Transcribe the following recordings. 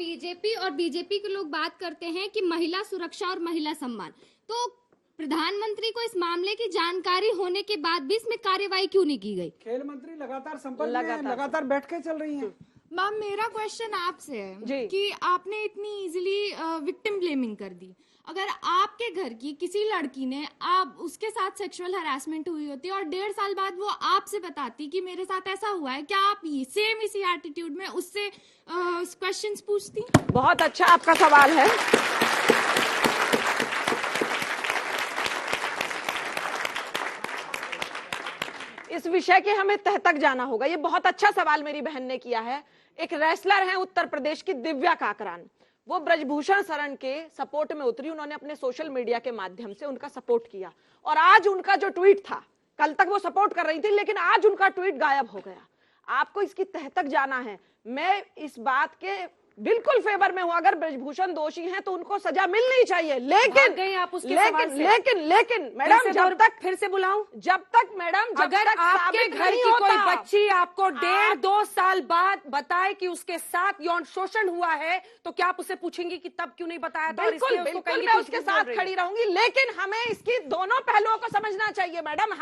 BJP के लोग बात करते हैं कि महिला सुरक्षा और महिला सम्मान, तो प्रधानमंत्री को इस मामले की जानकारी होने के बाद भी इसमें कार्यवाही क्यों नहीं की गई? खेल मंत्री लगातार संपर्क में लगातार बैठकें चल रही हैं। मैम, मेरा क्वेश्चन आपसे है कि आपने इतनी इजीली विक्टिम ब्लेमिंग कर दी। अगर आपके घर की किसी लड़की ने आप उसके साथ सेक्सुअल हरासमेंट हुई होती और 1.5 साल बाद वो आपसे बताती कि मेरे साथ ऐसा हुआ है, क्या आप सेम इसी एटीट्यूड में उससे क्वेश्चंस पूछती? बहुत अच्छा आपका सवाल है। इस विषय के हमें तह तक जाना होगा। ये बहुत अच्छा सवाल मेरी बहन ने किया है। एक रेसलर है उत्तर प्रदेश की दिव्या काकरान, वो ब्रजभूषण शरण के सपोर्ट में उतरी। उन्होंने अपने सोशल मीडिया के माध्यम से उनका सपोर्ट किया और आज उनका जो ट्वीट था, कल तक वो सपोर्ट कर रही थी लेकिन आज उनका ट्वीट गायब हो गया। आपको इसकी तह तक जाना है। मैं इस बात के बिल्कुल फेवर में हूं, अगर ब्रजभूषण दोषी हैं तो उनको सजा मिलनी चाहिए, लेकिन आप उसके लेकिन मैडम, जब तक फिर से बुलाऊं, जब तक मैडम, अगर आपके घर की कोई बच्ची आपको 1.5-2 साल बाद बताए कि उसके साथ यौन शोषण हुआ है, तो क्या आप उसे पूछेंगी कि तब क्यों नहीं बताया था? बिल्कुल मैं उसके साथ खड़ी रहूंगी, लेकिन हमें इसकी दोनों पहलुओं को समझना चाहिए मैडम।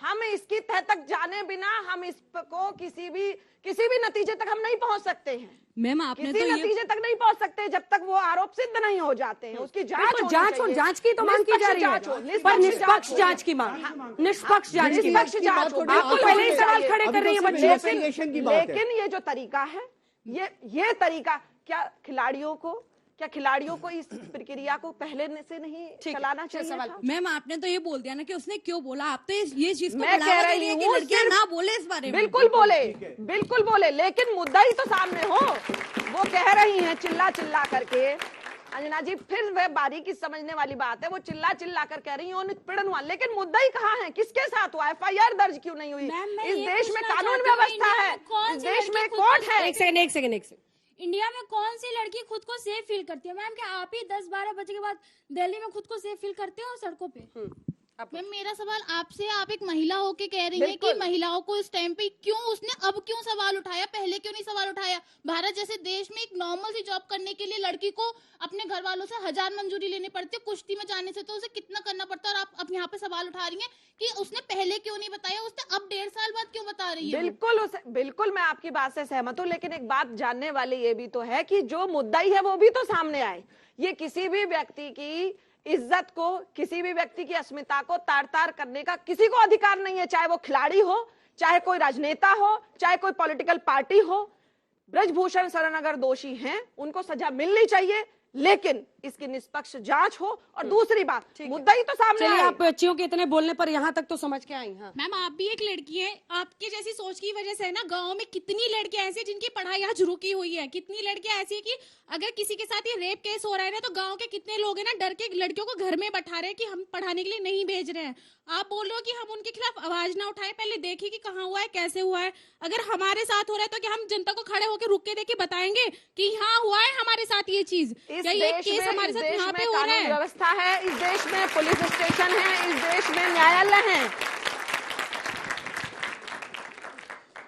हम इसकी तह तक जाने बिना हम इसको किसी भी नतीजे तक हम नहीं पहुंच सकते हैं। मैम, आपने किसी नतीजे तक नहीं पहुंच सकते जब तक वो आरोप सिद्ध नहीं हो जाते हैं। उसकी जांच की तो मांग की जा रही है, पर निष्पक्ष जांच की मांग, निष्पक्ष जांच की मांग। बिल्कुल पहले ही सवाल खड़े कर रही है बच्ची। लेकिन ये जो तरीका है, ये तरीका क्या खिलाड़ियों को इस प्रक्रिया को पहले से नहीं चलाना चाहिए था? मैम, आपने तो ये बोल दिया ना कि उसने क्यों बोला। आप तो ये चीज मैं कह रही हूँ कि लड़कियां ना बोले इस बारे में। बिल्कुल बोले, लेकिन मुद्दा ही तो सामने हो। वो कह रही हैं चिल्ला करके, अंजना जी, फिर वह बारीकी समझने वाली बात है। वो चिल्ला कर कह रही है उत्पीड़न हुआ, लेकिन मुद्दा ही कहाँ है, किसके साथ हुआ? FIR दर्ज क्यों नहीं हुई? इस देश में कानून व्यवस्था है, इस देश में कोर्ट है। एक सेकंड। इंडिया में कौन सी लड़की खुद को सेफ फील करती है? मैम, क्या आप ही 10-12 बजे के बाद दिल्ली में खुद को सेफ फील करते हो सड़कों पे? मैम, मेरा सवाल आपसे, आप एक महिला होके कह रही हैं कि महिलाओं को इस टाइम पे क्यों सवाल उठाया, पहले क्यों नहीं सवाल उठाया? भारत जैसे देश में एक नॉर्मल सी जॉब करने के लिए लड़की को अपने घर वालों से 1000 मंजूरी लेनी पड़ती है। कुश्ती में जाने से तो उसे कितना करना पड़ता है, और आप अब यहाँ पे सवाल उठा रही हैं कि उसने पहले क्यों नहीं बताया, उसने अब 1.5 साल बाद क्यों बता रही है? बिल्कुल मैं आपकी बात से सहमत हूँ, लेकिन एक बात जानने वाली ये भी तो है कि जो मुद्दा ही है वो भी तो सामने आए। ये किसी भी व्यक्ति की इज्जत को, किसी भी व्यक्ति की अस्मिता को तार करने का किसी को अधिकार नहीं है, चाहे वो खिलाड़ी हो, चाहे कोई राजनेता हो, चाहे कोई पॉलिटिकल पार्टी हो। ब्रजभूषण शरण अगर दोषी हैं, उनको सजा मिलनी चाहिए, लेकिन इसकी निष्पक्ष जांच हो। और दूसरी बात, मुद्दा ही तो सामने है। आप बच्चियों के इतने बोलने पर यहाँ तक तो समझ के आई। हाँ मैम, आप भी एक लड़की है, आपके जैसी सोच की वजह से है ना, गांव में कितनी लड़कियां ऐसी जिनकी पढ़ाई यहाँ रुकी हुई है, कितनी लड़कियां ऐसी कि अगर किसी के साथ ये रेप केस हो रहा है ना, तो गाँव के कितने लोग है ना डर के लड़कियों को घर में बैठा रहे हैं कि हम पढ़ाने के लिए नहीं भेज रहे हैं। आप बोल रहे हो कि हम उनके खिलाफ आवाज ना उठाए, पहले देखिए कि कहाँ हुआ है, कैसे हुआ है। अगर हमारे साथ हो रहा है तो क्या हम जनता को खड़े होकर रुक के देखिए बताएंगे कि हाँ हुआ है हमारे साथ ये चीज, क्या ये केस हमारे साथ यहाँ पे हो रहा है? व्यवस्था है, इस देश में पुलिस स्टेशन है, इस देश में न्यायालय है।